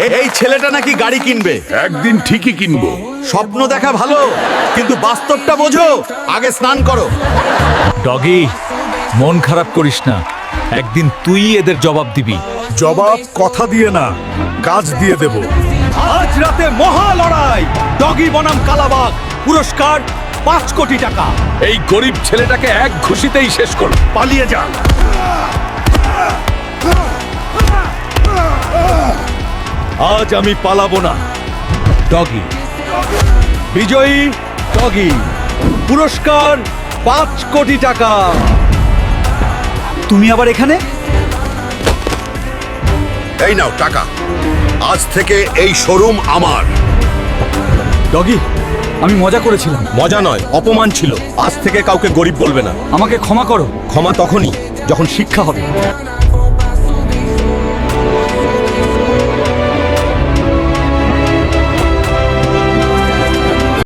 এই ছেলেটা নাকি গাড়ি কিনবে। একদিন ঠিকই কিনবো। স্বপ্ন দেখা ভালো, কিন্তু বাস্তবটা বোঝো। আগে স্নান করো। ডগি, মন খারাপ করিস না, একদিন তুই এদের জবাব দিবি। জবাব কথা দিয়ে না, কাজ দিয়ে দেব। আজ রাতে মহা লড়াই, ডগি বনাম কালাবাগ, পুরস্কার 5 কোটি টাকা। এই গরিব ছেলেটাকে এক ঘুষিতেই শেষ কর। পালিয়ে যা। আজ আমি পালাবো না। ডগি বিজয়ী, ডগি পুরস্কার 5 কোটি টাকা। তুমি আবার এখানে? এই নাও টাকা। আজ থেকে এই শোরুম আমার। ডগি, আমি মজা করেছিলাম। মজা নয়, অপমান ছিল। আজ থেকে কাউকে গরিব বলবে না। আমাকে ক্ষমা করো। ক্ষমা তখনই যখন শিক্ষা হবে।